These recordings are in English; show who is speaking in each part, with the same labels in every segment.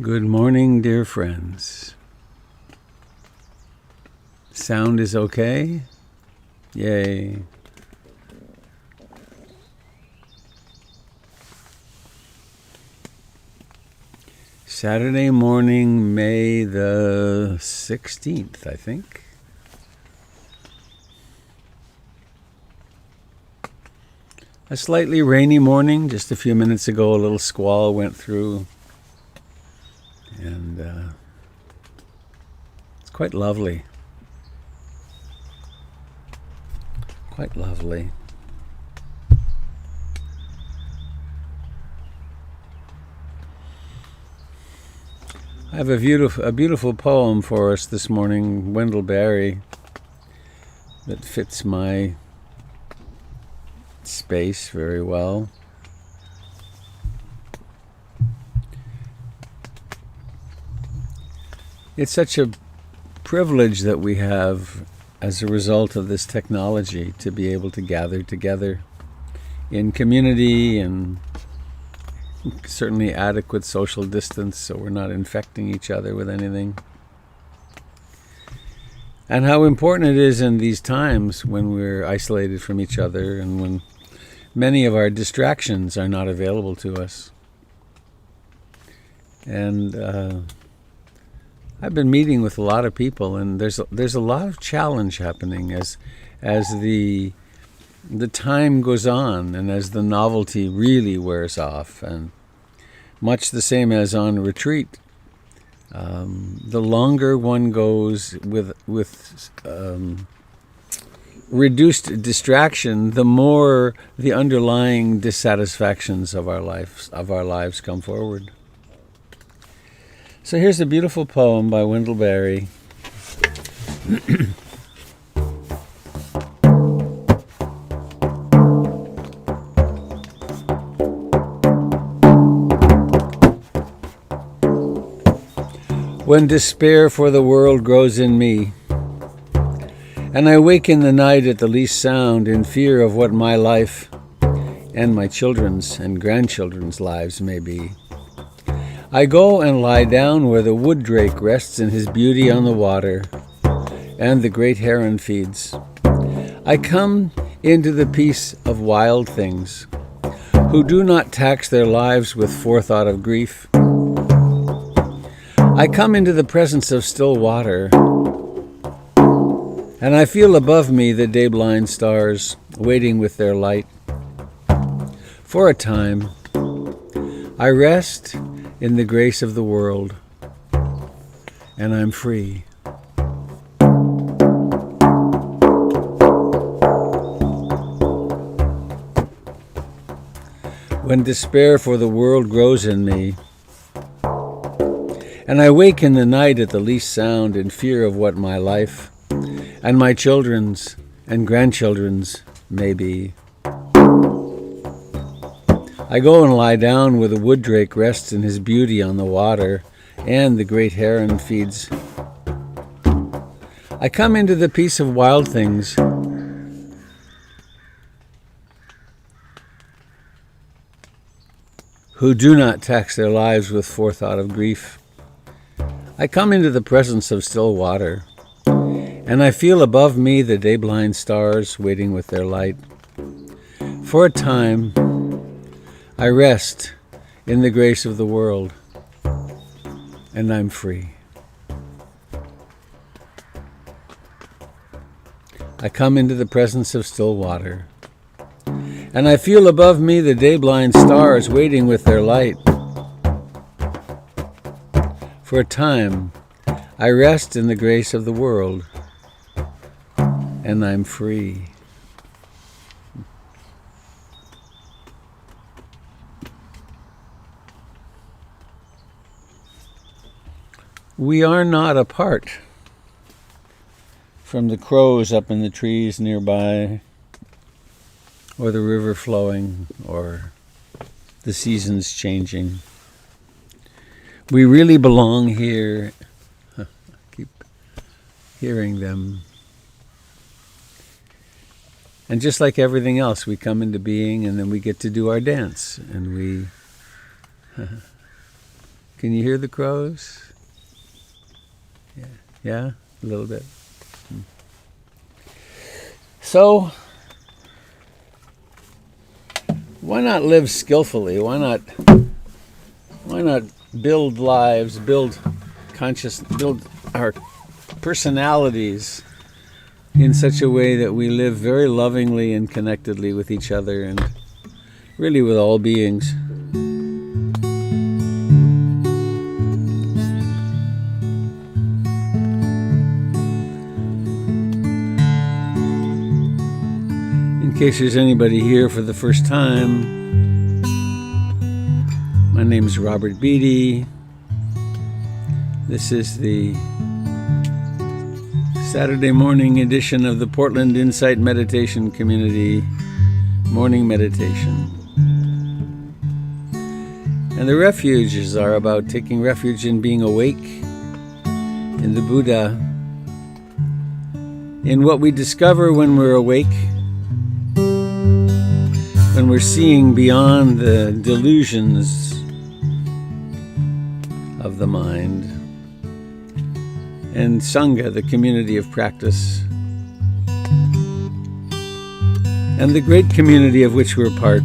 Speaker 1: Good morning, dear friends. Sound is okay? Yay. Saturday morning, May the 16th, I think. A slightly rainy morning. Just a few minutes ago, a little squall went through. And it's quite lovely. Quite lovely. I have a beautiful poem for us this morning, Wendell Berry, that fits my space very well. It's such a privilege that we have as a result of this technology to be able to gather together in community and certainly adequate social distance so we're not infecting each other with anything. And how important it is in these times when we're isolated from each other and when many of our distractions are not available to us. And I've been meeting with a lot of people, and there's a lot of challenge happening as the time goes on and as the novelty really wears off, and much the same as on retreat. The longer one goes with reduced distraction, the more the underlying dissatisfactions of our lives come forward. So here's a beautiful poem by Wendell Berry. When despair for the world grows in me, and I wake in the night at the least sound in fear of what my life and my children's and grandchildren's lives may be, I go and lie down where the wood drake rests in his beauty on the water, and the great heron feeds. I come into the peace of wild things, who do not tax their lives with forethought of grief. I come into the presence of still water, and I feel above me the day-blind stars waiting with their light. For a time, I rest in the grace of the world, and I'm free. When despair for the world grows in me, and I wake in the night at the least sound in fear of what my life and my children's and grandchildren's may be, I go and lie down where the wood drake rests in his beauty on the water, and the great heron feeds. I come into the peace of wild things, who do not tax their lives with forethought of grief. I come into the presence of still water, and I feel above me the day-blind stars waiting with their light. For a time, I rest in the grace of the world, and I'm free. I come into the presence of still water, and I feel above me the day-blind stars waiting with their light. For a time, I rest in the grace of the world, and I'm free. We are not apart from the crows up in the trees nearby, or the river flowing, or the seasons changing. We really belong here. Keep hearing them. And just like everything else, we come into being and then we get to do our dance. And we... Can you hear the crows? Yeah? A little bit. So, why not live skillfully? Why not build lives, build our personalities in such a way that we live very lovingly and connectedly with each other and really with all beings. In case there's anybody here for the first time, my name is Robert Beatty. This is the Saturday morning edition of the Portland Insight Meditation Community Morning Meditation. And the refuges are about taking refuge in being awake, in the Buddha, in what we discover when we're awake, when we're seeing beyond the delusions of the mind, and Sangha, the community of practice, and the great community of which we're part,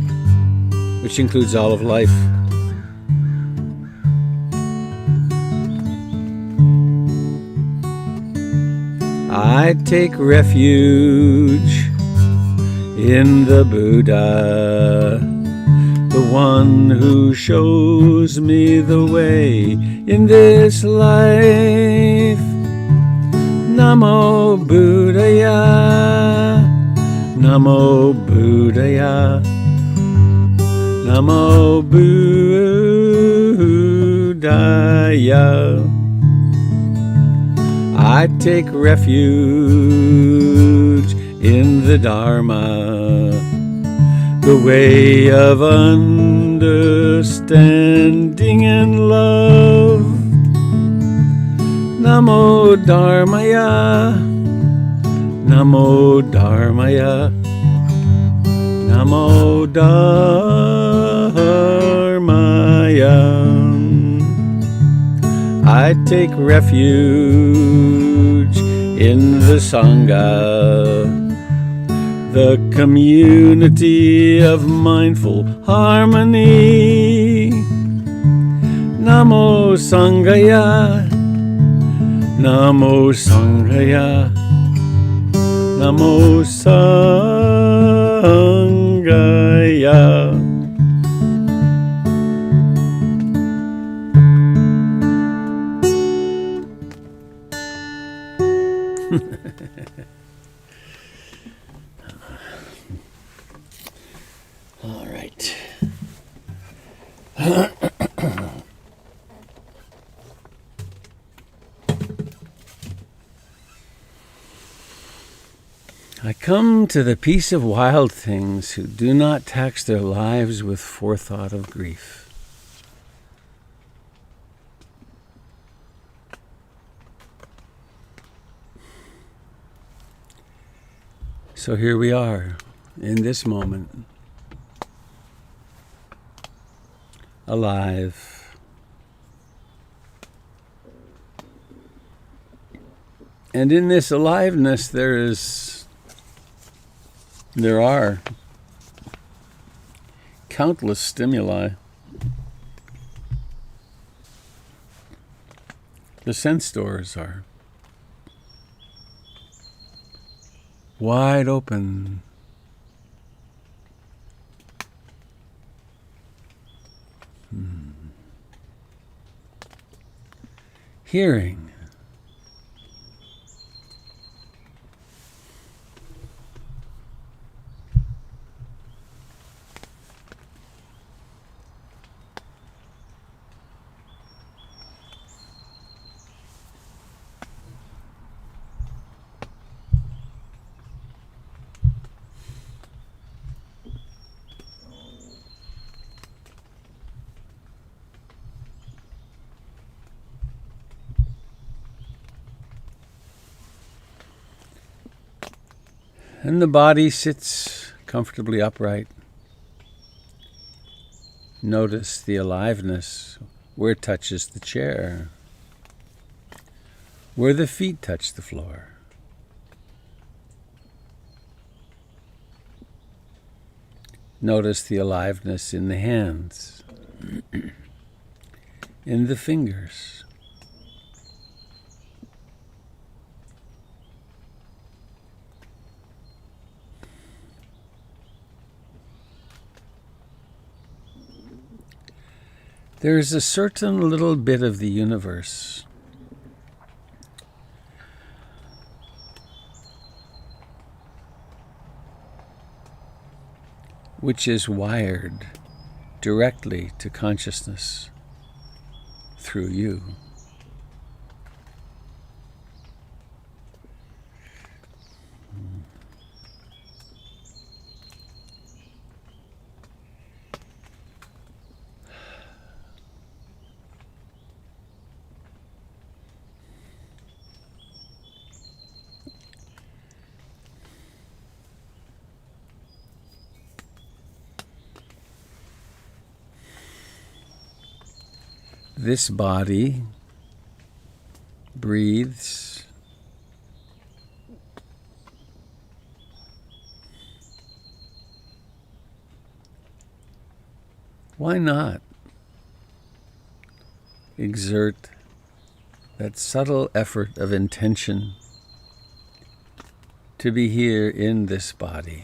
Speaker 1: which includes all of life. I take refuge in the Buddha, the one who shows me the way in this life. Namo Buddhaya, Namo Buddhaya, Namo Buddhaya. I take refuge in the Dharma, the way of understanding and love. Namo Dharmaya, Namo Dharmaya, Namo Dharmaya. I take refuge in the Sangha, the community of mindful harmony. Namo Sanghaya, Namo Sanghaya, Namo Sanghaya. All right. I come to the peace of wild things who do not tax their lives with forethought of grief. So here we are, in this moment, alive. And in this aliveness there are countless stimuli. The sense doors are wide open. Hearing. And the body sits comfortably upright. Notice the aliveness where it touches the chair, where the feet touch the floor. Notice the aliveness in the hands, in the fingers. There is a certain little bit of the universe which is wired directly to consciousness through you. This body breathes. Why not exert that subtle effort of intention to be here in this body,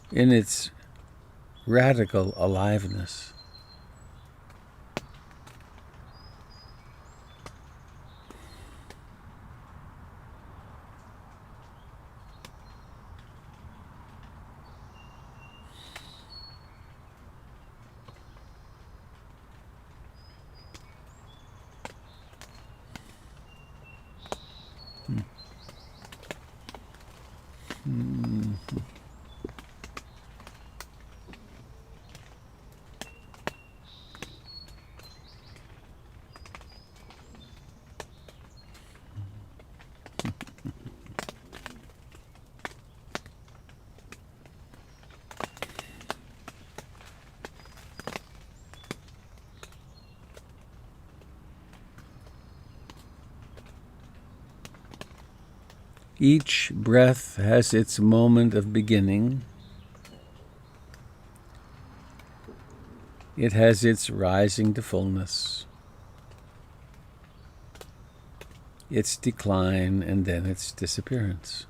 Speaker 1: in its radical aliveness? Each breath has its moment of beginning. It has its rising to fullness, its decline, and then its disappearance.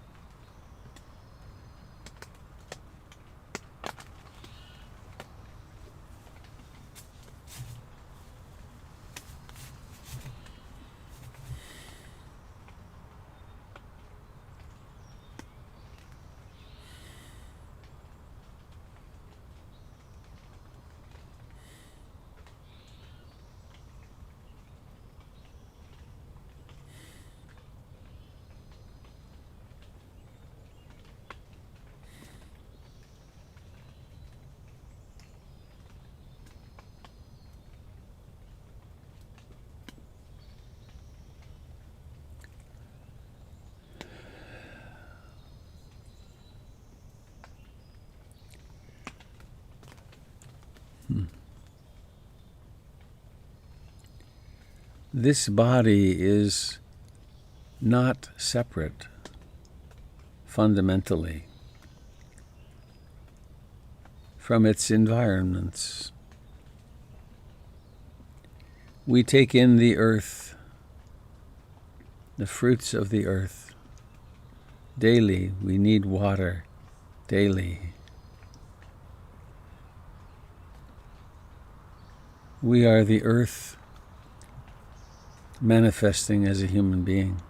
Speaker 1: This body is not separate fundamentally from its environments. We take in the earth, the fruits of the earth. Daily, we need water. Daily. We are the earth manifesting as a human being.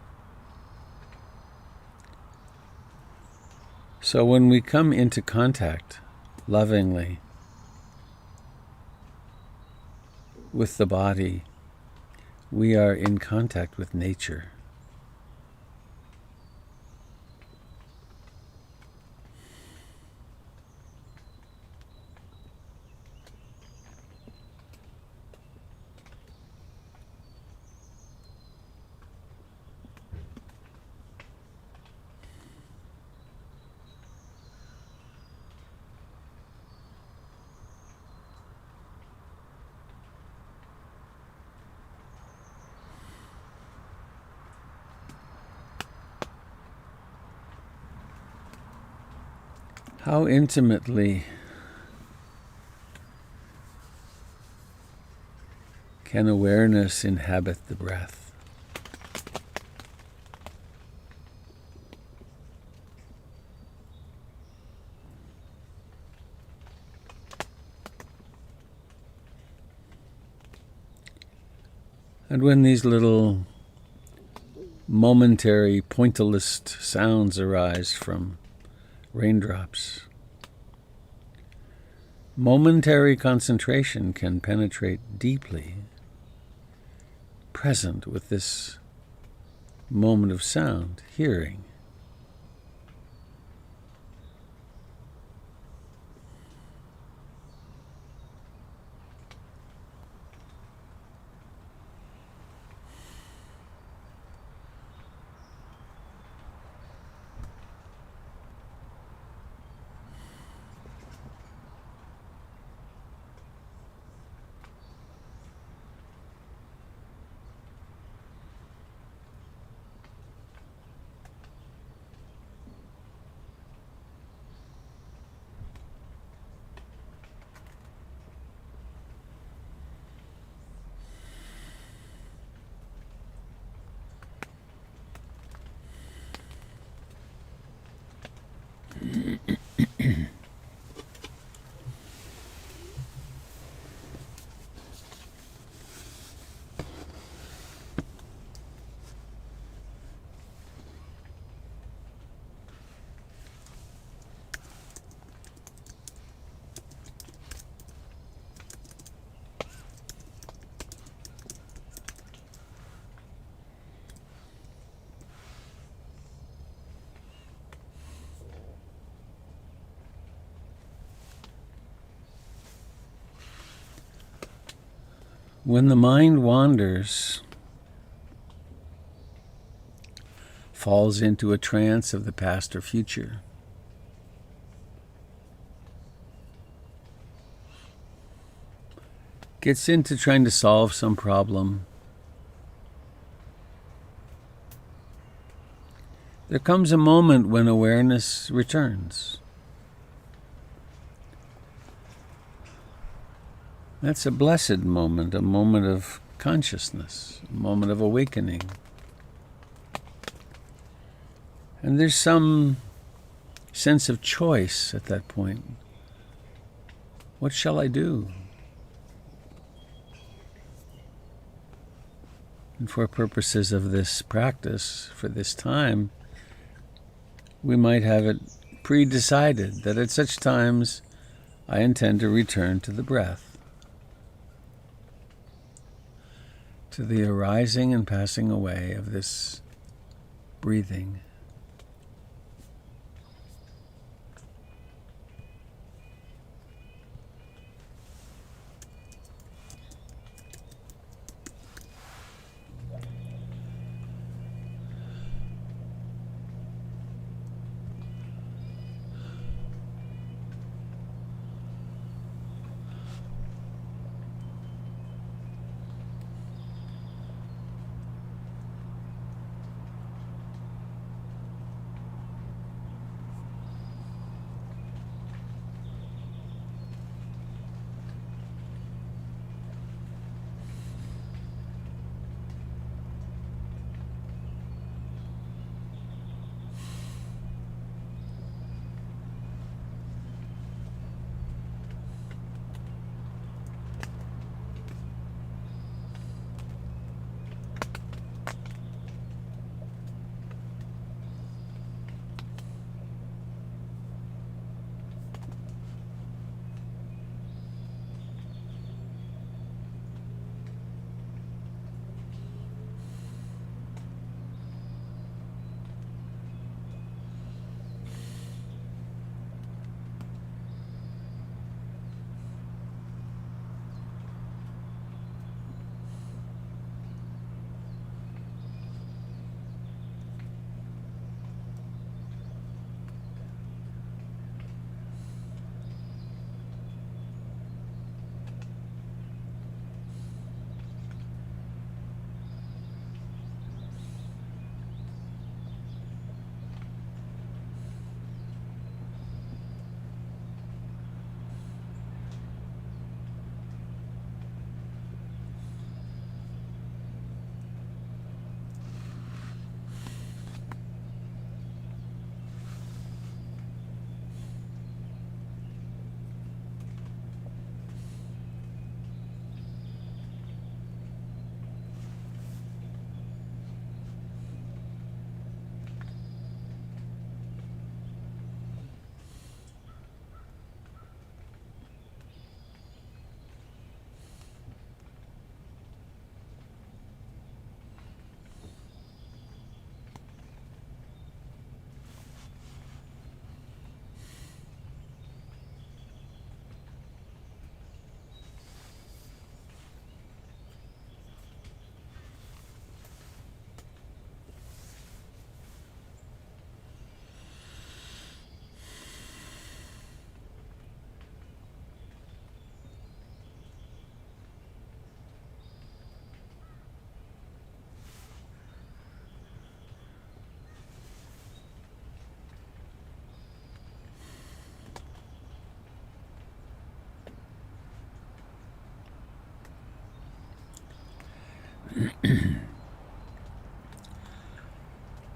Speaker 1: So when we come into contact lovingly with the body, we are in contact with nature. How intimately can awareness inhabit the breath? And when these little momentary pointillist sounds arise from raindrops, momentary concentration can penetrate deeply, present with this moment of sound, hearing. When the mind wanders, falls into a trance of the past or future, gets into trying to solve some problem, there comes a moment when awareness returns. That's a blessed moment, a moment of consciousness, a moment of awakening. And there's some sense of choice at that point. What shall I do? And for purposes of this practice, for this time, we might have it pre-decided that at such times I intend to return to the breath, to the arising and passing away of this breathing.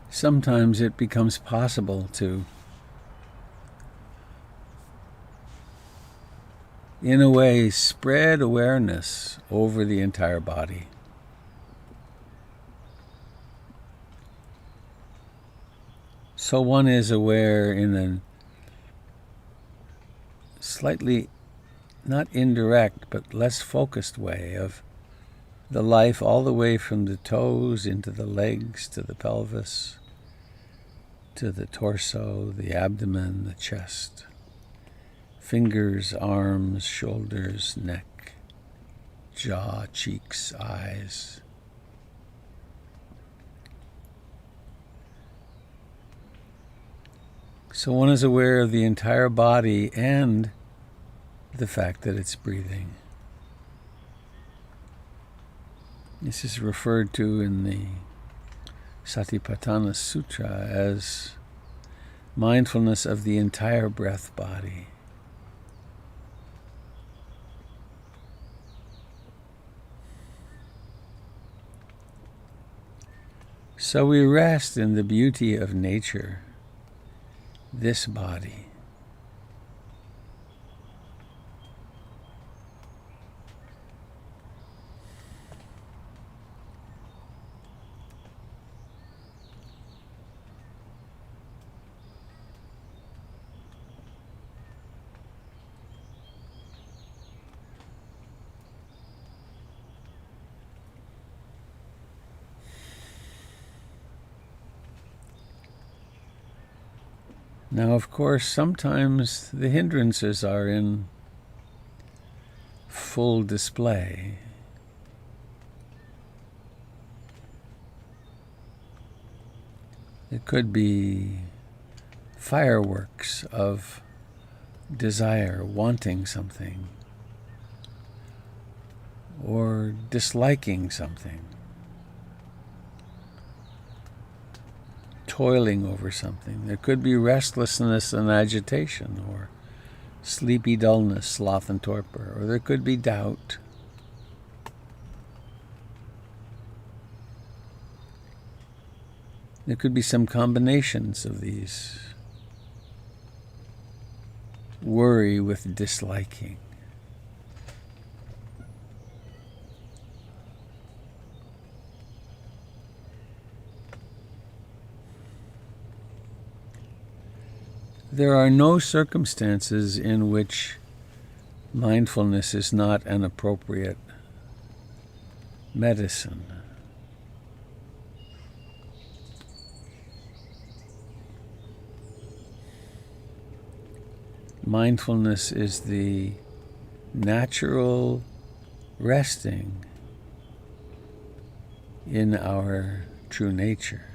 Speaker 1: Sometimes it becomes possible to, in a way, spread awareness over the entire body. So one is aware in a slightly, not indirect, but less focused way of the life all the way from the toes into the legs to the pelvis, to the torso, the abdomen, the chest, fingers, arms, shoulders, neck, jaw, cheeks, eyes. So one is aware of the entire body and the fact that it's breathing. This is referred to in the Satipatthana Sutra as mindfulness of the entire breath body. So we rest in the beauty of nature, this body. Now, of course, sometimes the hindrances are in full display. It could be fireworks of desire, wanting something, or disliking something, toiling over something. There could be restlessness and agitation, or sleepy dullness, sloth and torpor, or there could be doubt. There could be some combinations of these. Worry with disliking. There are no circumstances in which mindfulness is not an appropriate medicine. Mindfulness is the natural resting in our true nature.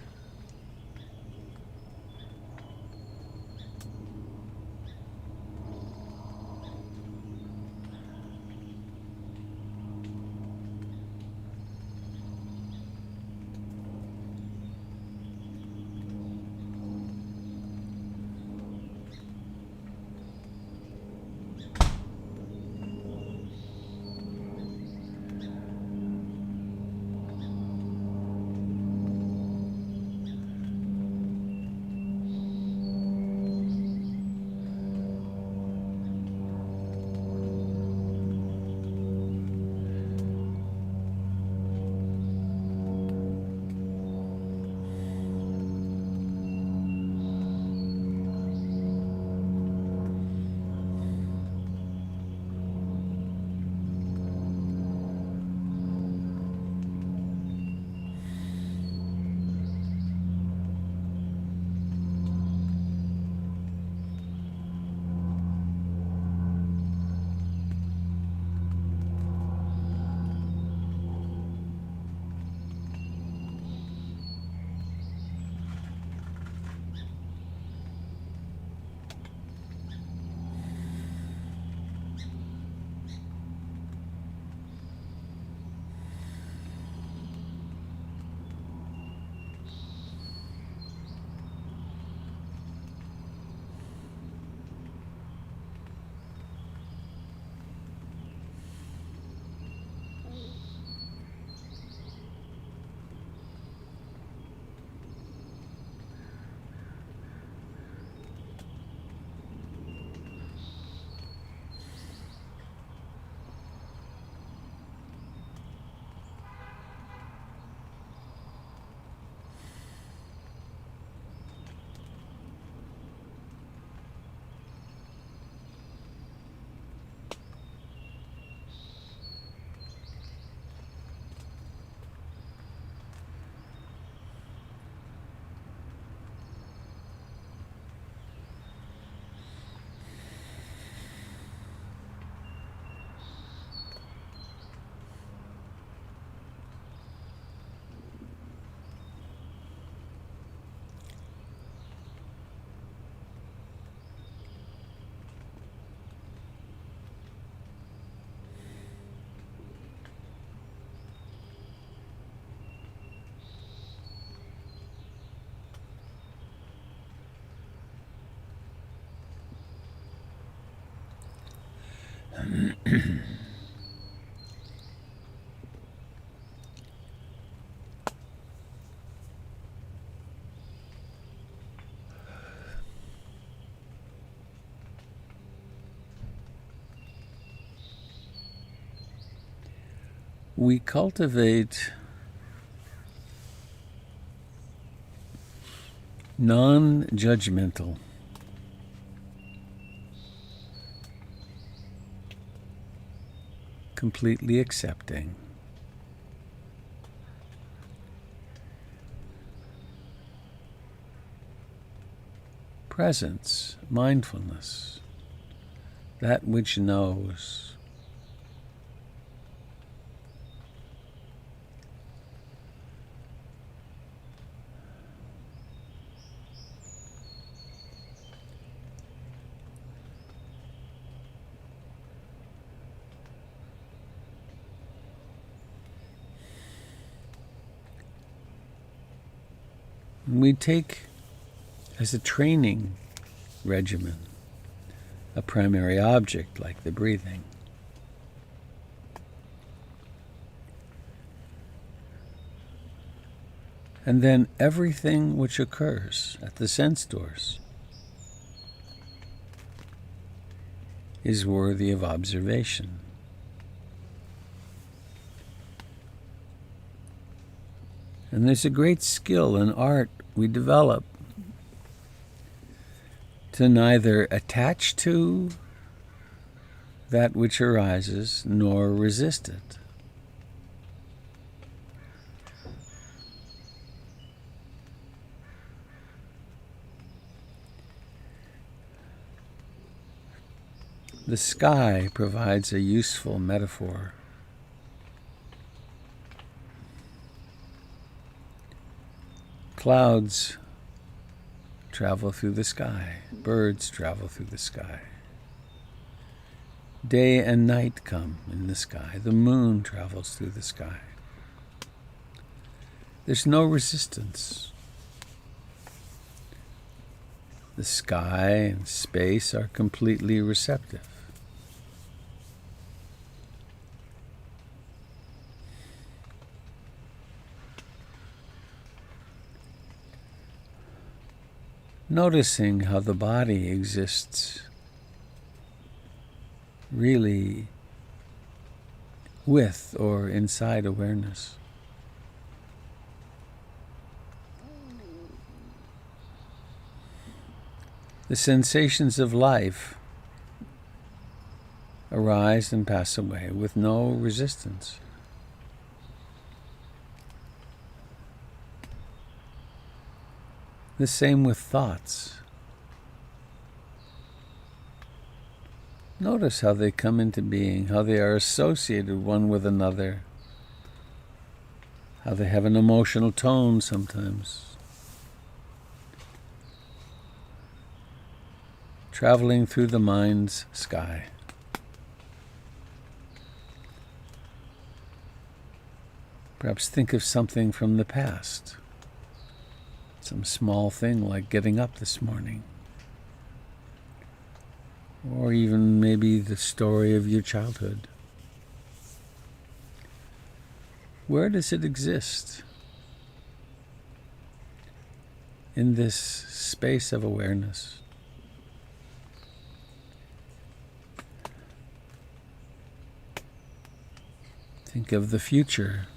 Speaker 1: We cultivate non-judgmental, completely accepting, presence, mindfulness, that which knows. We take as a training regimen a primary object like the breathing. And then everything which occurs at the sense doors is worthy of observation. And there's a great skill and art we develop to neither attach to that which arises nor resist it. The sky provides a useful metaphor. Clouds travel through the sky. Birds travel through the sky. Day and night come in the sky. The moon travels through the sky. There's no resistance. The sky and space are completely receptive. Noticing how the body exists really with or inside awareness. The sensations of life arise and pass away with no resistance. The same with thoughts. Notice how they come into being, how they are associated one with another, how they have an emotional tone sometimes. Traveling through the mind's sky. Perhaps think of something from the past. Some small thing like getting up this morning. Or even maybe the story of your childhood. Where does it exist? In this space of awareness. Think of the future.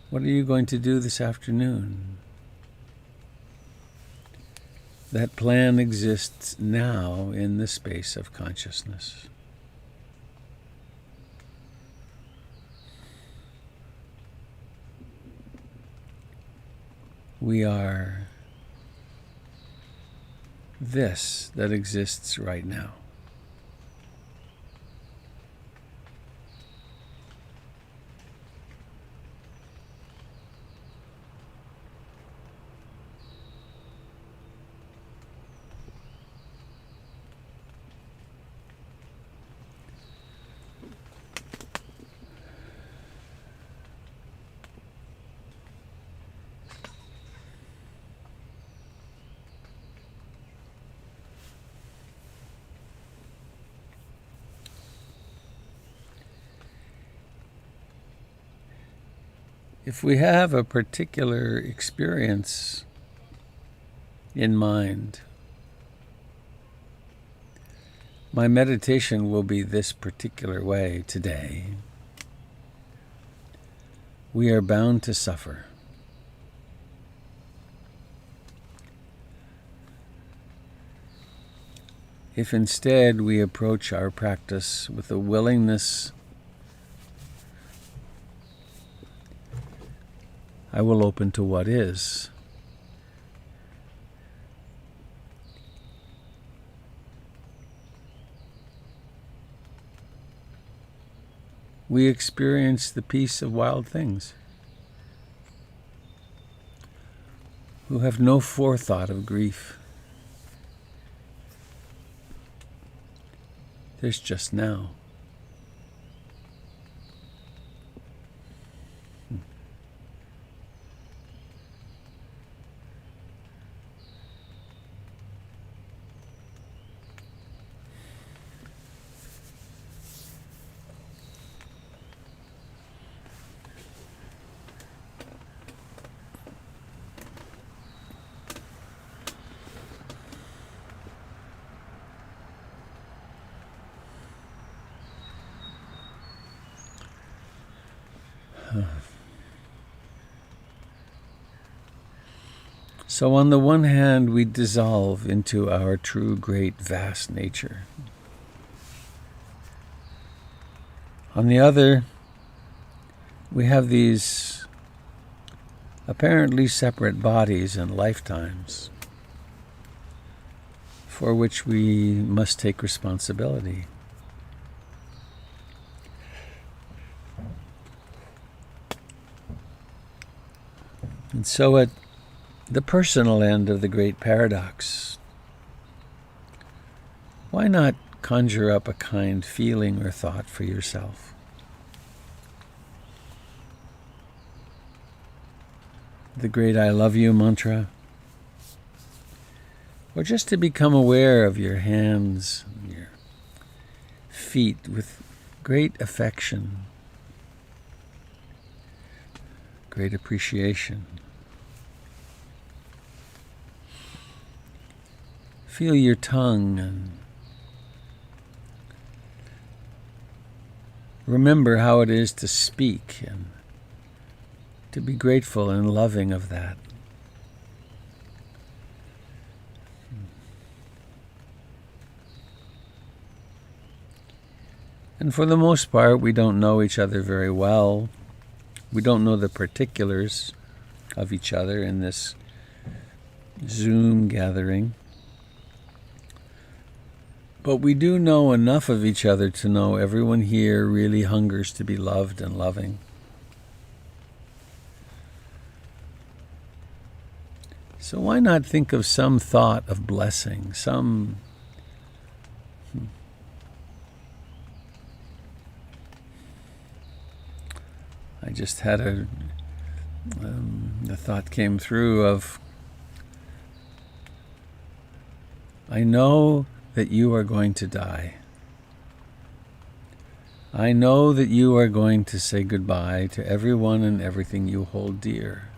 Speaker 1: What are you going to do this afternoon? That plan exists now in the space of consciousness. We are this that exists right now. If we have a particular experience in mind, my meditation will be this particular way today. We are bound to suffer. If instead we approach our practice with a willingness, I will open to what is. We experience the peace of wild things, who have no forethought of grief. There's just now. So on the one hand, we dissolve into our true, great, vast nature. On the other, we have these apparently separate bodies and lifetimes for which we must take responsibility. And so at the personal end of the great paradox, why not conjure up a kind feeling or thought for yourself? The great I love you mantra, or just to become aware of your hands and your feet with great affection, great appreciation. Feel your tongue and remember how it is to speak and to be grateful and loving of that. And for the most part, we don't know each other very well. We don't know the particulars of each other in this Zoom gathering. But we do know enough of each other to know everyone here really hungers to be loved and loving. So why not think of some thought of blessing, I just had the thought came through of, I know that you are going to die. I know that you are going to say goodbye to everyone and everything you hold dear.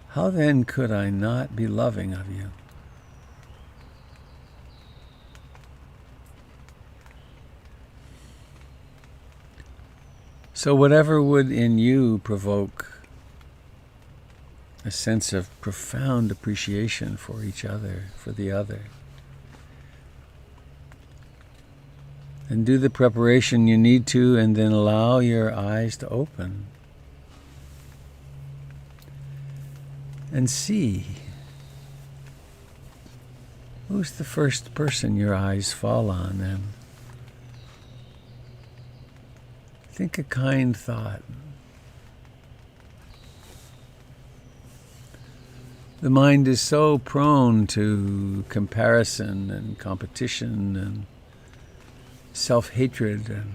Speaker 1: How then could I not be loving of you? So whatever would in you provoke a sense of profound appreciation for each other, for the other, and do the preparation you need to, and then allow your eyes to open and see who's the first person your eyes fall on, and think a kind thought. The mind is so prone to comparison and competition and self-hatred, and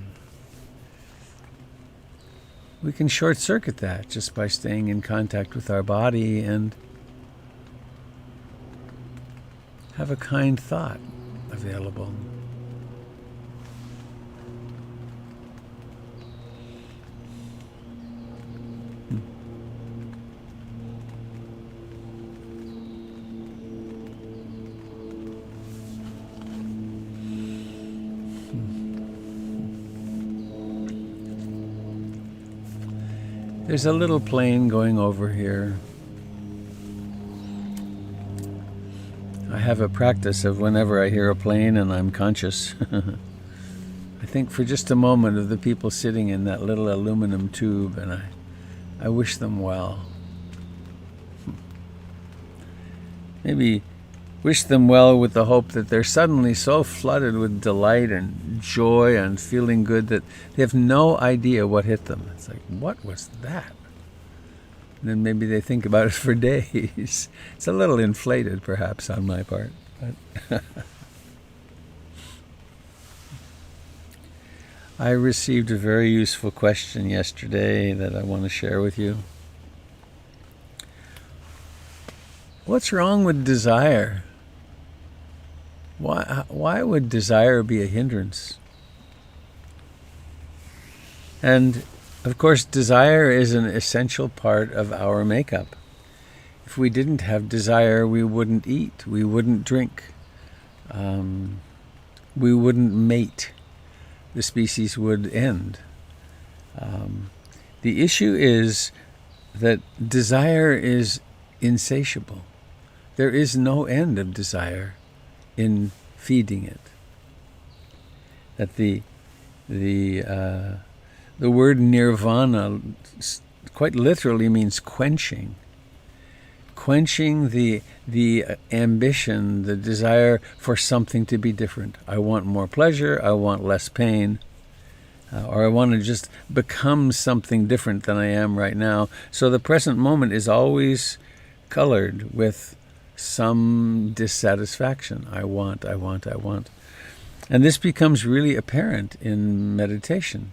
Speaker 1: we can short-circuit that just by staying in contact with our body and have a kind thought available. There's a little plane going over here. I have a practice of whenever I hear a plane and I'm conscious, I think for just a moment of the people sitting in that little aluminum tube, and I wish them well. Maybe wish them well with the hope that they're suddenly so flooded with delight and joy and feeling good that they have no idea what hit them. It's like, what was that? And then maybe they think about it for days. It's a little inflated, perhaps, on my part. But I received a very useful question yesterday that I want to share with you. What's wrong with desire? Why would desire be a hindrance? And of course, desire is an essential part of our makeup. If we didn't have desire, we wouldn't eat, we wouldn't drink, we wouldn't mate. The species would end. The issue is that desire is insatiable. There is no end of desire in feeding it. That the word nirvana quite literally means quenching. Quenching the ambition, the desire for something to be different. I want more pleasure, I want less pain, or I want to just become something different than I am right now. So the present moment is always colored with some dissatisfaction. I want. And this becomes really apparent in meditation.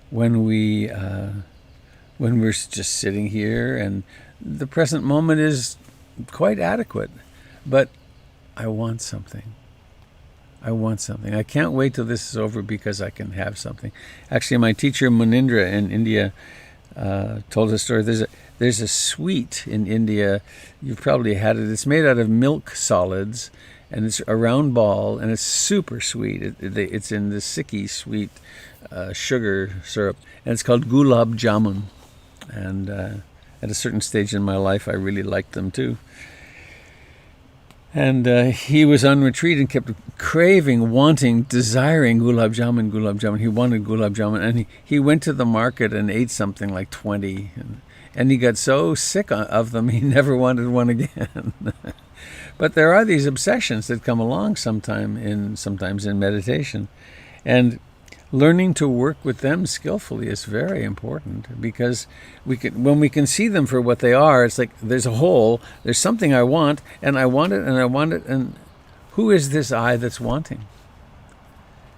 Speaker 1: When we're just sitting here and the present moment is quite adequate, but I want something. I can't wait till this is over because I can have something. Actually, my teacher Munindra in India told a story. There's a sweet in India. You've probably had it. It's made out of milk solids, and it's a round ball, and it's super sweet. It's in the Sikhi sweet sugar syrup, and it's called gulab jamun. And at a certain stage in my life, I really liked them too. And he was on retreat and kept craving, wanting, desiring gulab jamun. He wanted gulab jamun, and he went to the market and ate something like 20. And he got so sick of them, he never wanted one again. But there are these obsessions that come along sometimes in meditation. And learning to work with them skillfully is very important, because when we can see them for what they are, it's like there's a hole, there's something I want, and I want it, and who is this I that's wanting?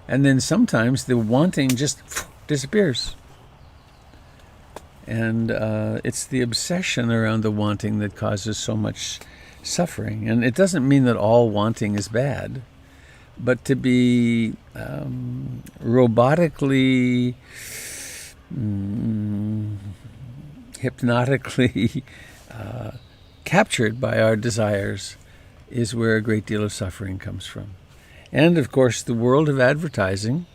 Speaker 1: And then sometimes the wanting just disappears. And it's the obsession around the wanting that causes so much suffering. And it doesn't mean that all wanting is bad, but to be robotically, hypnotically captured by our desires is where a great deal of suffering comes from. And of course, the world of advertising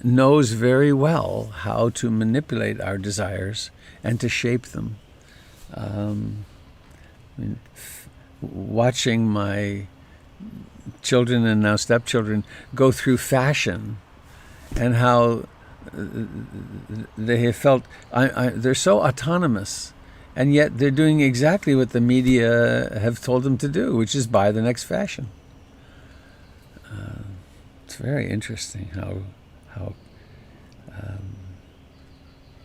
Speaker 1: knows very well how to manipulate our desires and to shape them. Watching my children and now stepchildren go through fashion and how they have felt they're so autonomous, and yet they're doing exactly what the media have told them to do, which is buy the next fashion. It's very interesting how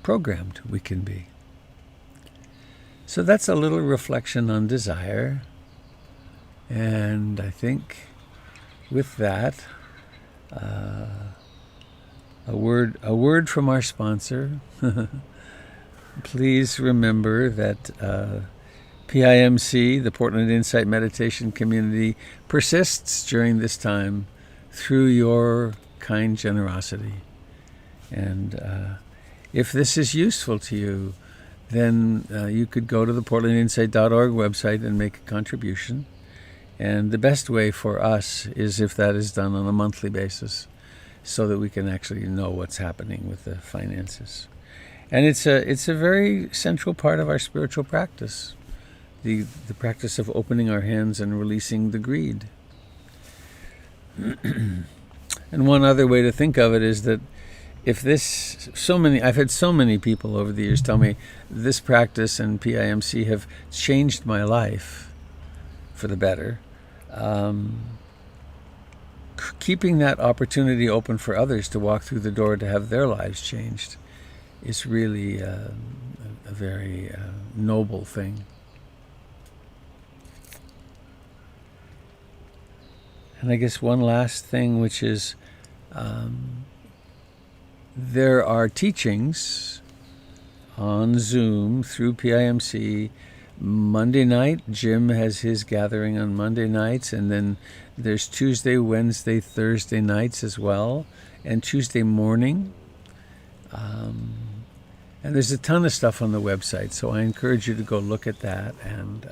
Speaker 1: programmed we can be. So that's a little reflection on desire. And I think with that, a word from our sponsor. Please remember that PIMC, the Portland Insight Meditation Community, persists during this time through your kind generosity. And if this is useful to you, then you could go to the portlandinsight.org website and make a contribution. And the best way for us is if that is done on a monthly basis, so that we can actually know what's happening with the finances. And it's a very central part of our spiritual practice, the practice of opening our hands and releasing the greed. And one other way to think of it is that if this, I've had so many people over the years tell me this practice and PIMC have changed my life for the better. Keeping that opportunity open for others to walk through the door to have their lives changed is really a very noble thing. And I guess one last thing, which is there are teachings on Zoom through PIMC. Monday night, Jim has his gathering on Monday nights, and then there's Tuesday, Wednesday, Thursday nights as well, and Tuesday morning. And there's a ton of stuff on the website, so I encourage you to go look at that and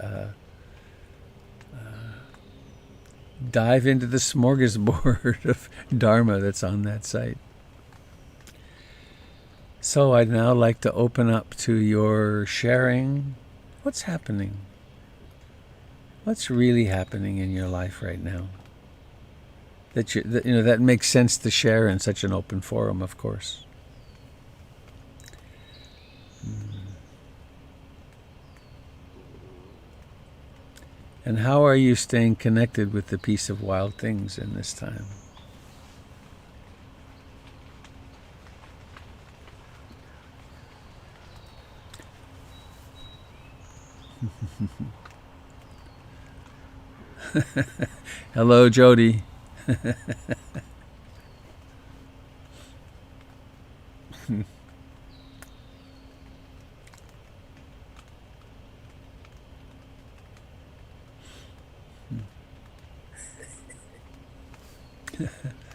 Speaker 1: dive into the smorgasbord of Dharma that's on that site. So I'd now like to open up to your sharing. What's happening? What's really happening in your life right now? That makes sense to share in such an open forum, of course. And how are you staying connected with the peace of wild things in this time? Hello, Jody.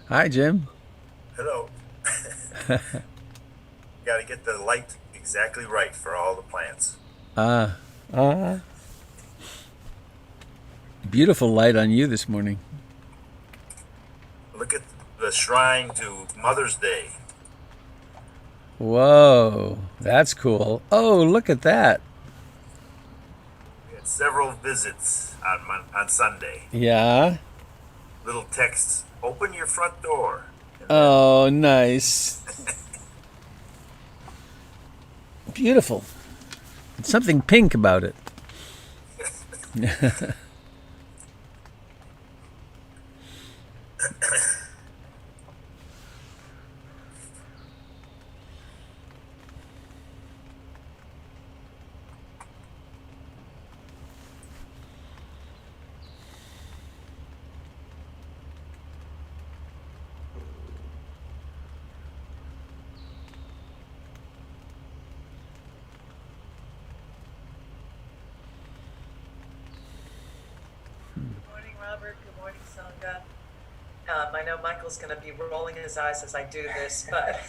Speaker 1: Hi, Jim.
Speaker 2: Hello. Got to get the light exactly right for all the plants.
Speaker 1: Beautiful light on you this morning.
Speaker 2: Look at the shrine to Mother's Day.
Speaker 1: Whoa, that's cool. Oh, look at that.
Speaker 2: We had several visits on Sunday.
Speaker 1: Yeah.
Speaker 2: Little texts, open your front door.
Speaker 1: Oh, nice. Beautiful. It's something pink about it.
Speaker 3: Robert. Good morning, Sangha. I know Michael's going to be rolling his eyes as I do this, but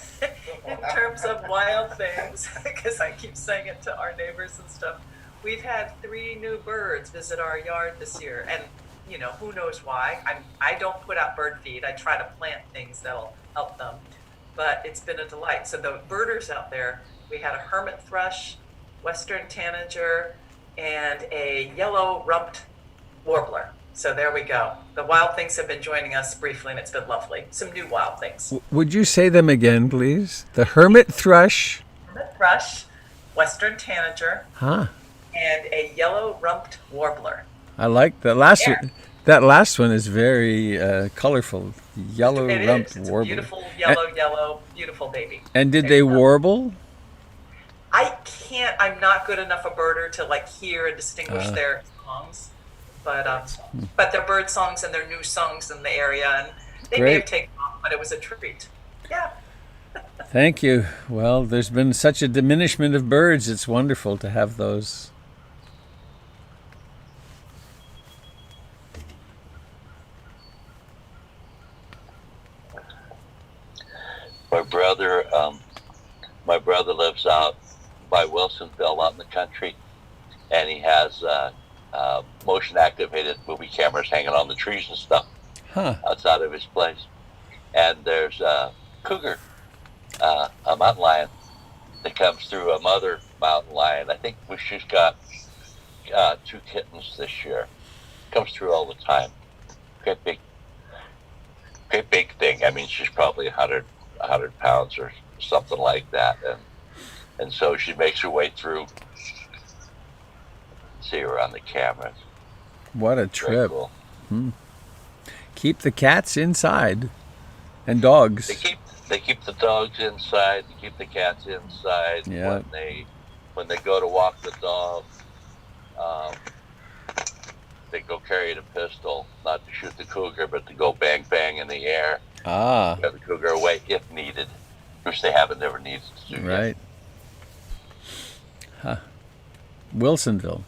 Speaker 3: in terms of wild things, because I keep saying it to our neighbors and stuff, we've had 3 new birds visit our yard this year, and who knows why. I don't put out bird feed. I try to plant things that'll help them, but it's been a delight. So the birders out there, we had a hermit thrush, western tanager, and a yellow rumped warbler. So there we go. The wild things have been joining us briefly, and it's been lovely. Some new wild things.
Speaker 1: Would you say them again, please? The hermit thrush.
Speaker 3: Hermit thrush, western tanager, and a yellow rumped warbler.
Speaker 1: I like the last one. That last one is very colorful. Yellow rumped
Speaker 3: It's
Speaker 1: warbler.
Speaker 3: A beautiful yellow, beautiful baby.
Speaker 1: And did they warble?
Speaker 3: I can't. I'm not good enough a birder to hear and distinguish their songs. But their bird songs and their new songs in the area, and they may have taken off, but it was a treat. Yeah.
Speaker 1: Thank you. Well, there's been such a diminishment of birds. It's wonderful to have those.
Speaker 4: My brother lives out by Wilsonville out in the country, and he has motion activated movie cameras hanging on the trees and stuff outside of his place. And there's a cougar, a mountain lion, that comes through, a mother mountain lion. I think she's got 2 kittens this year. Comes through all the time. Great big thing. I mean, she's probably 100 pounds or something like that, and so she makes her way through. See her on the camera.
Speaker 1: What a trip.
Speaker 4: Cool.
Speaker 1: Keep the cats inside and dogs.
Speaker 4: They keep the dogs inside. They keep the cats inside.
Speaker 1: Yeah.
Speaker 4: When they go to walk the dog, they go carry the pistol, not to shoot the cougar, but to go bang bang in the air. Get the cougar away if needed, which they haven't ever needed to do.
Speaker 1: Right. Huh. Wilsonville.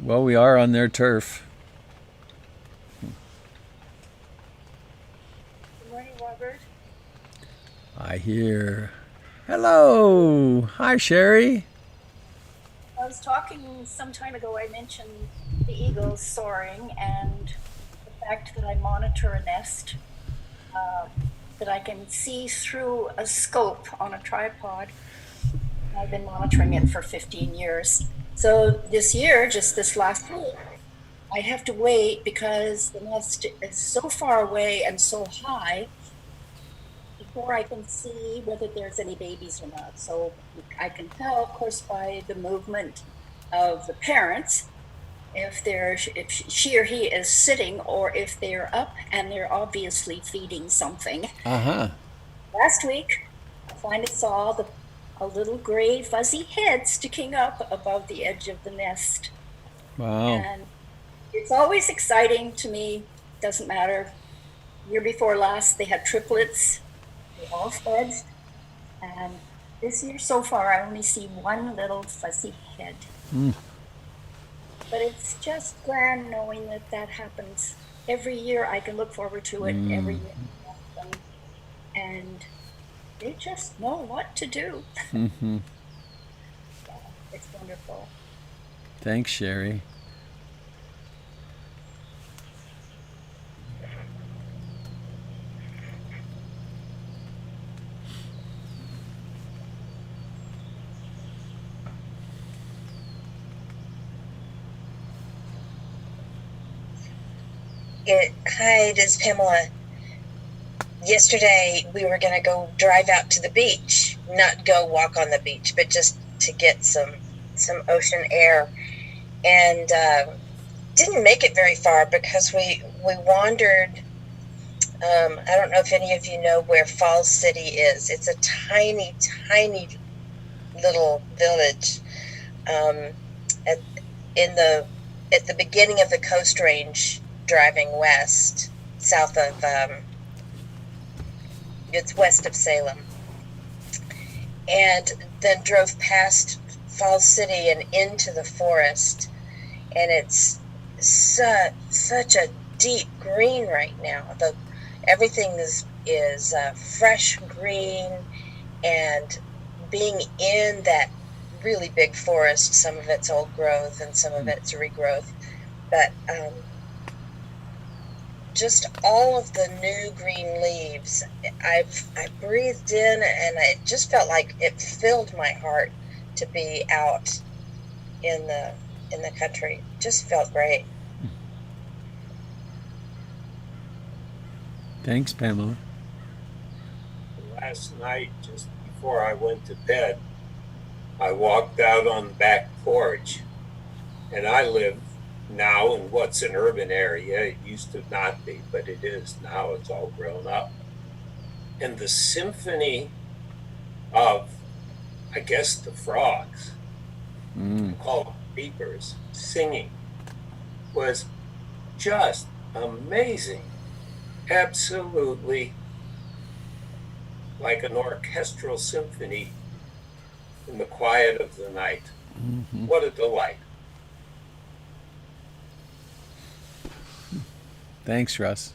Speaker 1: Well, we are on their turf.
Speaker 5: Good morning, Robert.
Speaker 1: I hear. Hello. Hi, Sherry.
Speaker 5: I was talking some time ago, I mentioned the eagles soaring and the fact that I monitor a nest that I can see through a scope on a tripod. I've been monitoring it for 15 years. So this year, just this last week, I have to wait because the nest is so far away and so high before I can see whether there's any babies or not. So I can tell, of course, by the movement of the parents, if she or he is sitting or if they're up and they're obviously feeding something. Last week, I finally saw a little gray fuzzy head sticking up above the edge of the nest.
Speaker 1: Wow.
Speaker 5: And it's always exciting to me. Doesn't matter. Year before last, they had triplets. They all fledged. And this year so far, I only see one little fuzzy head. But it's just grand knowing that happens. Every year I can look forward to it. Every year. And they just know what to do. Yeah, it's wonderful.
Speaker 1: Thanks, Sherry.
Speaker 6: Hi, this is Pamela. Yesterday we were going to go drive out to the beach, not go walk on the beach, but just to get some ocean air, and didn't make it very far because we wandered. I don't know if any of you know where Falls City is. It's a tiny little village at the beginning of the Coast Range, driving west, south of it's west of Salem, and then drove past Falls City and into the forest, and it's such a deep green right now. Everything is fresh green, and being in that really big forest, some of it's old growth and some of it's regrowth, but just all of the new green leaves, I breathed in, and it just felt like it filled my heart to be out in the country. Just felt great.
Speaker 1: Thanks, Pamela.
Speaker 7: Last night, just before I went to bed, I walked out on the back porch, and I live now in what's an urban area. It used to not be, but it is now. It's all grown up. And the symphony of, I guess, the frogs, called beepers, singing, was just amazing. Absolutely like an orchestral symphony in the quiet of the night. What a delight.
Speaker 1: Thanks, Russ.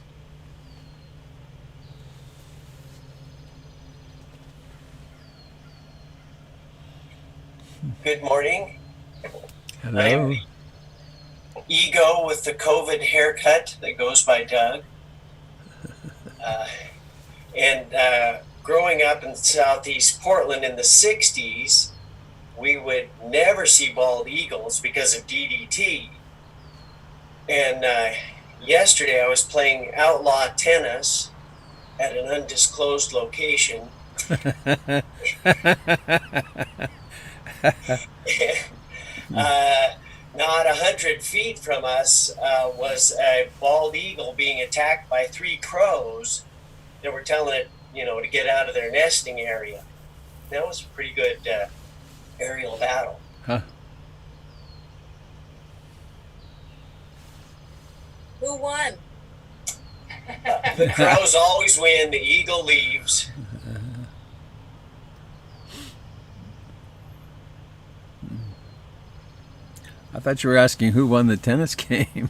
Speaker 8: Good morning.
Speaker 1: Hello.
Speaker 8: I'm Ego with the COVID haircut that goes by Doug. And growing up in southeast Portland in the 60s, we would never see bald eagles because of DDT. And yesterday I was playing outlaw tennis at an undisclosed location. Not 100 feet from us was a bald eagle being attacked by 3 crows that were telling it, to get out of their nesting area. That was a pretty good aerial battle.
Speaker 1: Huh.
Speaker 6: Who won?
Speaker 8: The crows always win, the eagle leaves.
Speaker 1: I thought you were asking who won the tennis game.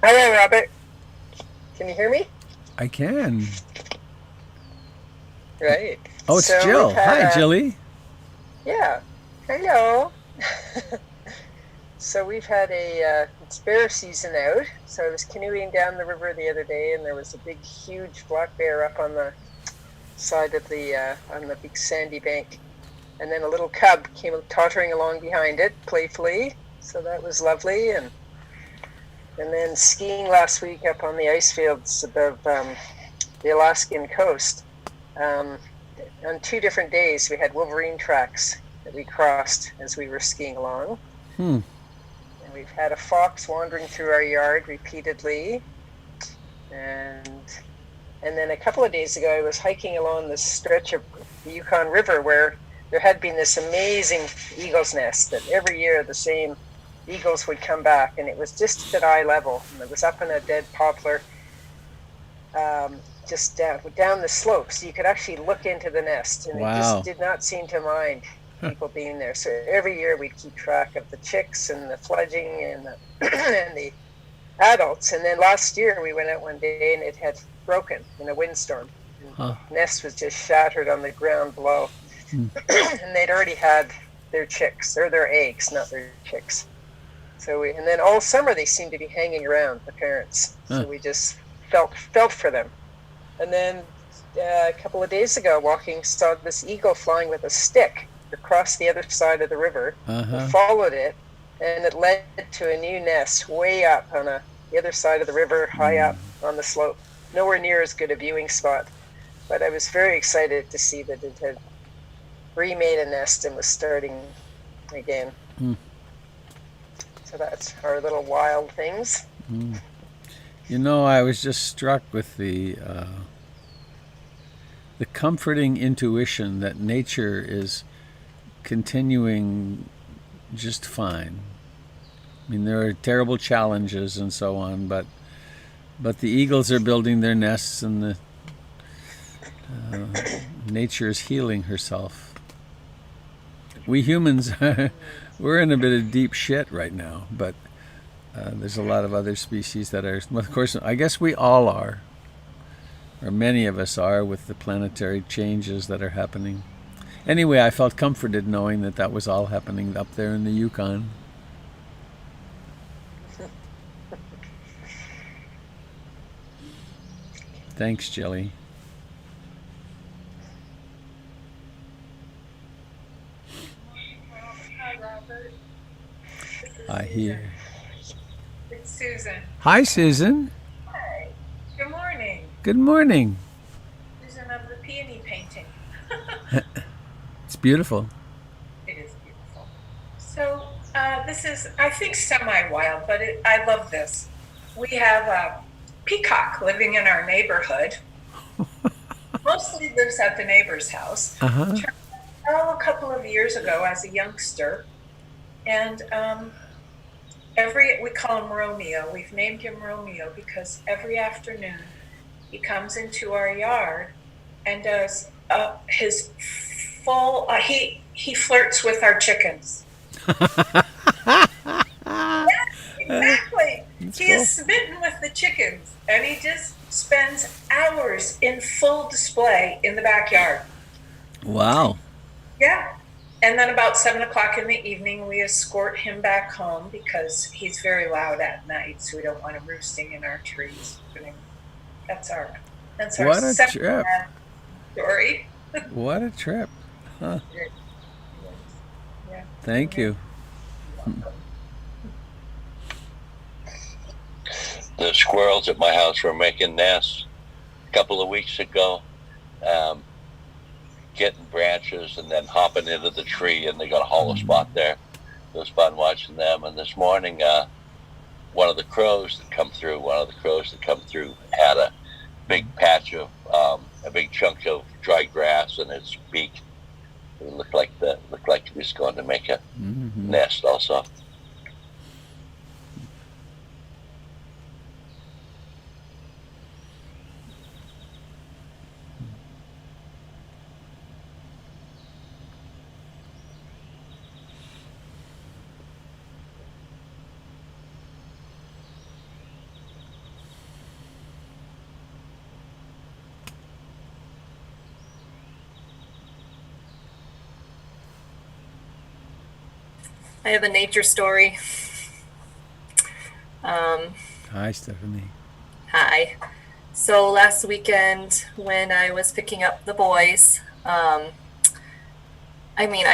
Speaker 9: Hello, Robert. Can you hear me?
Speaker 1: I can.
Speaker 9: Right.
Speaker 1: Oh, it's
Speaker 9: So
Speaker 1: Jill.
Speaker 9: we've had
Speaker 1: Hi, Jilly.
Speaker 9: Yeah. Hello. So we've had a it's bear season out. So I was canoeing down the river the other day, and there was a big, huge black bear up on the side of the on the big sandy bank, and then a little cub came tottering along behind it playfully. So that was lovely, and then skiing last week up on the ice fields above the Alaskan coast. On 2 different days, we had wolverine tracks that we crossed as we were skiing along. And we've had a fox wandering through our yard repeatedly. And then a couple of days ago, I was hiking along this stretch of the Yukon River where there had been this amazing eagle's nest that every year the same eagles would come back, and it was just at eye level, and it was up in a dead poplar just down the slope, so you could actually look into the nest, and
Speaker 1: Wow.
Speaker 9: It just did not seem to mind people being there. So every year we'd keep track of the chicks and the fledging and and the adults, and then last year we went out one day and it had broken in a windstorm.
Speaker 1: Huh.
Speaker 9: The nest was just shattered on the ground below. And they'd already had their chicks, or their eggs, not their chicks. So and then all summer they seemed to be hanging around the parents. So we just felt for them. And then a couple of days ago, walking, saw this eagle flying with a stick across the other side of the river. We followed it, and it led to a new nest way up on the other side of the river, high up on the slope. Nowhere near as good a viewing spot. But I was very excited to see that it had remade a nest and was starting again. So that's our little wild things.
Speaker 1: I was just struck with the comforting intuition that nature is continuing just fine. I mean, there are terrible challenges and so on, but the eagles are building their nests, and the nature is healing herself. We humans, we're in a bit of deep shit right now, but there's a lot of other species that are, well, of course, I guess we all are, or many of us are, with the planetary changes that are happening. Anyway, I felt comforted knowing that was all happening up there in the Yukon. Thanks, Jelly.
Speaker 10: Hi, Robert.
Speaker 1: I hear.
Speaker 10: It's Susan.
Speaker 1: Hi, Susan.
Speaker 10: Hi. Good morning.
Speaker 1: Good morning.
Speaker 10: Susan of the peony painting.
Speaker 1: It's beautiful.
Speaker 10: It is beautiful. So this is, I think, semi-wild, but I love this. We have a peacock living in our neighborhood. Mostly lives at the neighbor's house. A couple of years ago as a youngster, and we call him Romeo. We've named him Romeo because every afternoon he comes into our yard and does his full. He flirts with our chickens. Yes, exactly. He is smitten with the chickens, and he just spends hours in full display in the backyard.
Speaker 1: Wow.
Speaker 10: Yeah. And then about 7 o'clock in the evening, we escort him back home because he's very loud at night, so we don't want him roosting in our trees. That's our
Speaker 1: What a
Speaker 10: second
Speaker 1: trip.
Speaker 10: story.
Speaker 1: What a trip. Huh.
Speaker 10: Yeah.
Speaker 1: Thank you.
Speaker 4: The squirrels at my house were making nests a couple of weeks ago, getting branches and then hopping into the tree, and they got a hollow spot there. It was fun watching them. And this morning, one of the crows that come through had a big patch of a big chunk of dry grass in its beak. It looked like it was going to make a nest also.
Speaker 11: I have a nature story.
Speaker 1: Hi, Stephanie.
Speaker 11: Hi. So last weekend when I was picking up the boys, I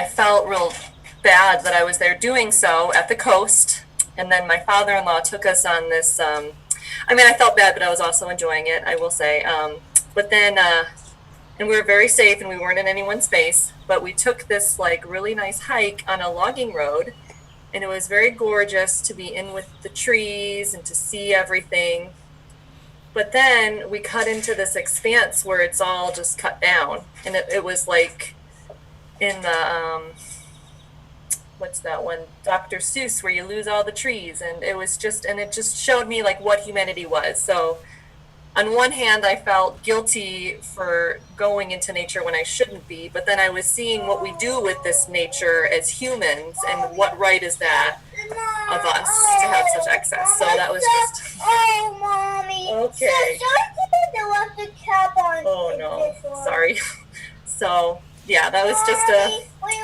Speaker 11: felt real bad that I was there doing so at the coast. And then my father-in-law took us on this, I felt bad, but I was also enjoying it, I will say. But then, and we were very safe and we weren't in anyone's face, but we took this really nice hike on a logging road, and it was very gorgeous to be in with the trees and to see everything. But then we cut into this expanse where it's all just cut down, and it was like in the what's that one, Dr. Seuss, where you lose all the trees, and it just showed me what humanity was. So on one hand, I felt guilty for going into nature when I shouldn't be, but then I was seeing what we do with this nature as humans, and what right is that of us to have such excess. So that was just...
Speaker 12: Oh, Mommy.
Speaker 11: Okay. Oh, no. Sorry. So, yeah, that was just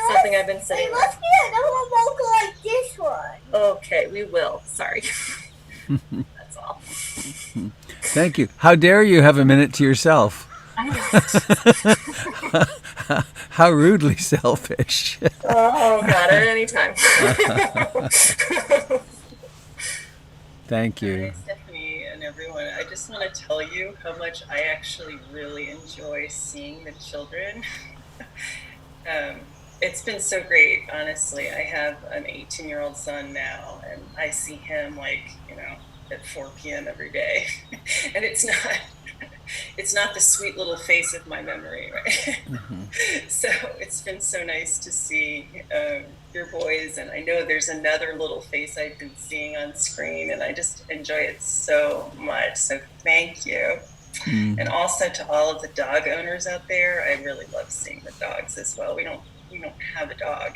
Speaker 11: something I've been sitting with.
Speaker 12: Let's get another local like this one.
Speaker 11: Okay, we will. Sorry. That's all.
Speaker 1: Thank you. How dare you have a minute to yourself? How rudely selfish.
Speaker 11: Oh, God, at any time.
Speaker 1: Thank you.
Speaker 13: Hi, Stephanie and everyone. I just want to tell you how much I actually really enjoy seeing the children. It's been so great, honestly. I have an 18-year-old son now, and I see him at 4 p.m. every day. And it's not the sweet little face of my memory, right? So it's been so nice to see your boys, and I know there's another little face I've been seeing on screen, and I just enjoy it so much. So thank you. And also to all of the dog owners out there, I really love seeing the dogs as well. We don't have a dog,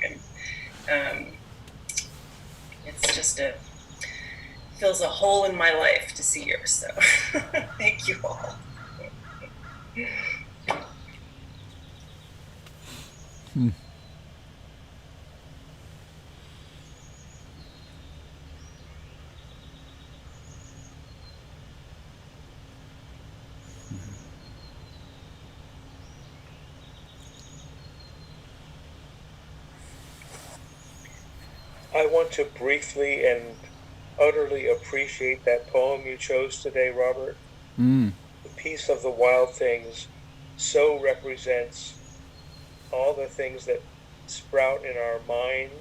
Speaker 13: and it's just fills a hole in my life to see yours. So thank you all.
Speaker 14: I want to briefly and utterly appreciate that poem you chose today, Robert. The Peace of the Wild Things so represents all the things that sprout in our mind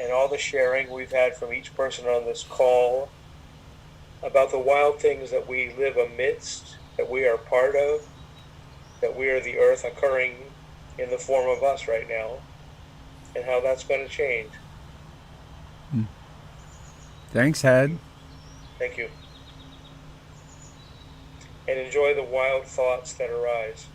Speaker 14: and all the sharing we've had from each person on this call about the wild things that we live amidst, that we are part of, that we are the earth occurring in the form of us right now, and how that's going to change.
Speaker 1: Thanks, Had.
Speaker 14: Thank you. And enjoy the wild thoughts that arise.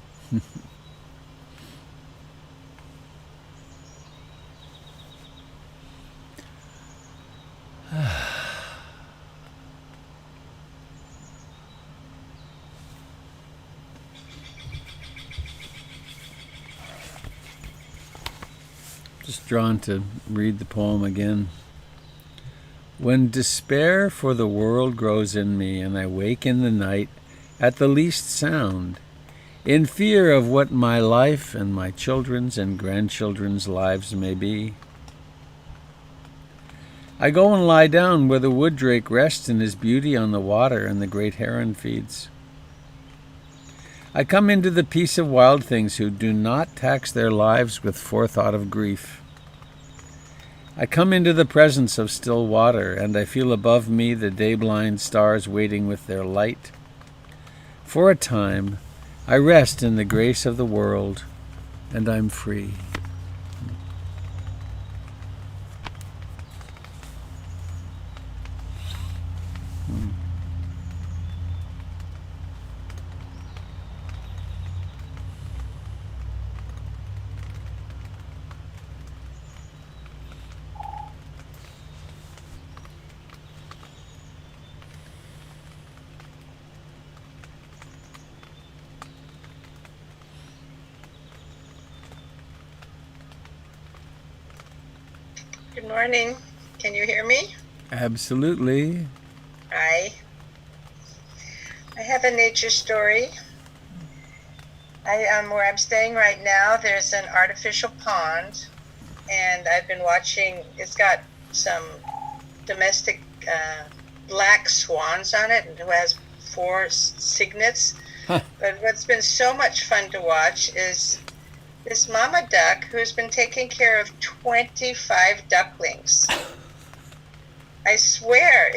Speaker 1: Just drawn to read the poem again. When despair for the world grows in me, and I wake in the night at the least sound, in fear of what my life and my children's and grandchildren's lives may be, I go and lie down where the wood drake rests in his beauty on the water and the great heron feeds. I come into the peace of wild things who do not tax their lives with forethought of grief. I come into the presence of still water, and I feel above me the day-blind stars waiting with their light. For a time, I rest in the grace of the world, and I'm free.
Speaker 6: Good morning. Can you hear me?
Speaker 1: Absolutely.
Speaker 6: Hi. I have a nature story. Where I'm staying right now, there's an artificial pond, and I've been watching. It's got some domestic black swans on it, and it has 4 cygnets. Huh. But what's been so much fun to watch is this mama duck who's been taking care of 25 ducklings. I swear,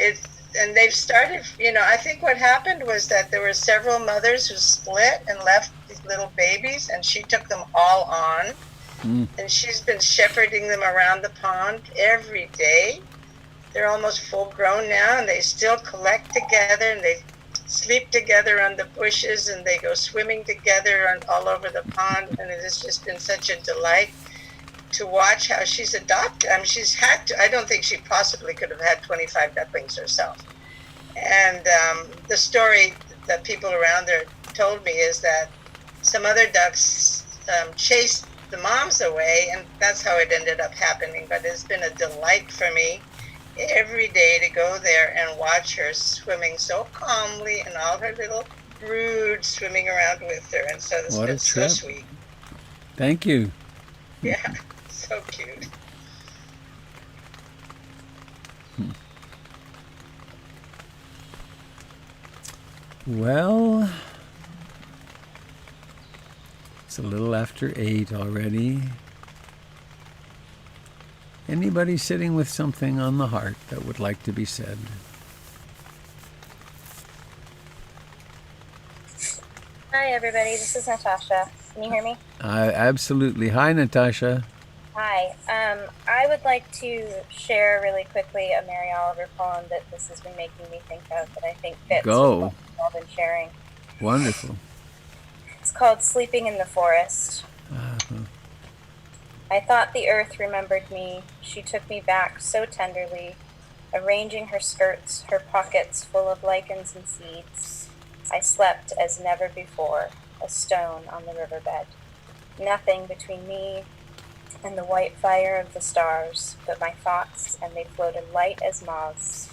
Speaker 6: and they've started, I think what happened was that there were several mothers who split and left these little babies, and she took them all on. And she's been shepherding them around the pond every day. They're almost full grown now, and they still collect together, and they sleep together on the bushes, and they go swimming together all over the pond. And it has just been such a delight to watch how she's adopted. I mean, she's had to, I don't think she possibly could have had 25 ducklings herself. And the story that people around there told me is that some other ducks chased the moms away, and that's how it ended up happening. But it's been a delight for me every day to go there and watch her swimming so calmly, and all her little brood swimming around with her. And so it's been so sweet.
Speaker 1: Thank you.
Speaker 6: Yeah, so cute.
Speaker 1: Well, it's a little after 8 already. Anybody sitting with something on the heart that would like to be said?
Speaker 15: Hi, everybody. This is Natasha. Can you hear me?
Speaker 1: Absolutely. Hi, Natasha.
Speaker 15: Hi. I would like to share really quickly a Mary Oliver poem that this has been making me think of that I think fits with what we've all been sharing.
Speaker 1: Wonderful.
Speaker 15: It's called Sleeping in the Forest. I thought the earth remembered me. She took me back so tenderly, arranging her skirts, her pockets full of lichens and seeds. I slept as never before, a stone on the riverbed. Nothing between me and the white fire of the stars, but my thoughts, and they floated light as moths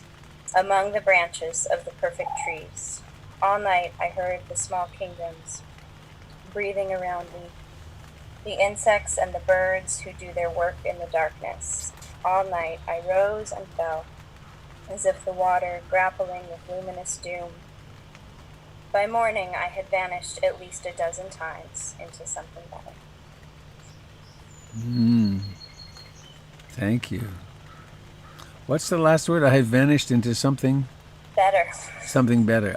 Speaker 15: among the branches of the perfect trees. All night I heard the small kingdoms breathing around me, the insects and the birds who do their work in the darkness. All night I rose and fell, as if the water grappling with luminous doom. By morning I had vanished at least a dozen times into something better.
Speaker 1: Thank you. What's the last word? I have vanished into something?
Speaker 15: Better.
Speaker 1: Something better.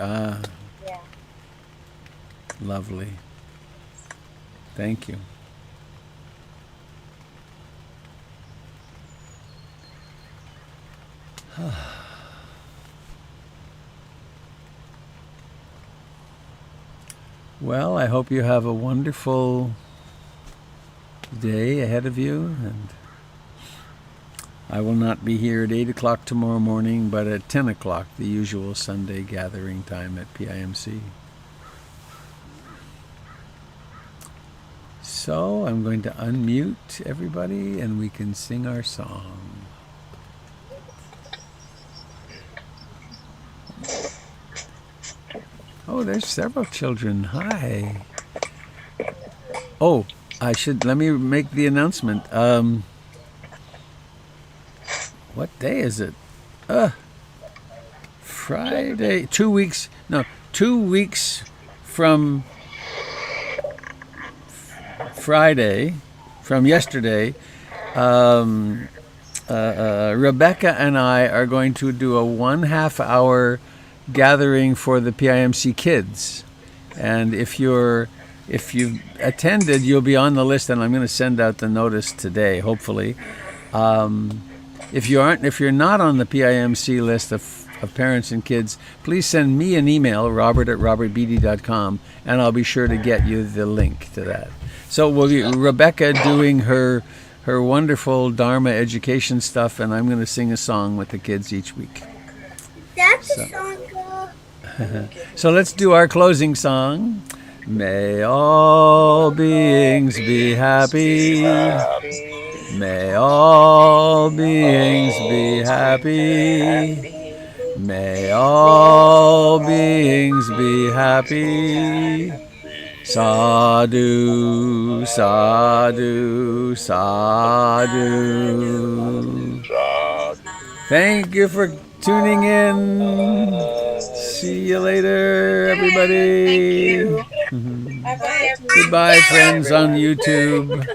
Speaker 15: Yeah.
Speaker 1: Lovely. Thank you. Well, I hope you have a wonderful day ahead of you, and I will not be here at 8 o'clock tomorrow morning, but at 10 o'clock, the usual Sunday gathering time at PIMC. So I'm going to unmute everybody and we can sing our song. Oh, there's several children. Hi. Oh, let me make the announcement. What day is it? Friday. 2 weeks from Friday, from yesterday, Rebecca and I are going to do a 1.5 hour gathering for the PIMC kids. And if you've attended, you'll be on the list, and I'm going to send out the notice today, hopefully. If you're not on the PIMC list of parents and kids, please send me an email, robert@robertbeatty.com, and I'll be sure to get you the link to that. So we'll be Rebecca doing her wonderful Dharma education stuff, and I'm going to sing a song with the kids each week.
Speaker 12: That's a song.
Speaker 1: So let's do our closing song. May all beings be happy. May all beings be happy. May all beings be happy. Sadhu, sadhu, sadhu. Thank you for tuning in. See you later, everybody.
Speaker 10: Thank you. Bye-bye.
Speaker 1: Goodbye, friends on YouTube.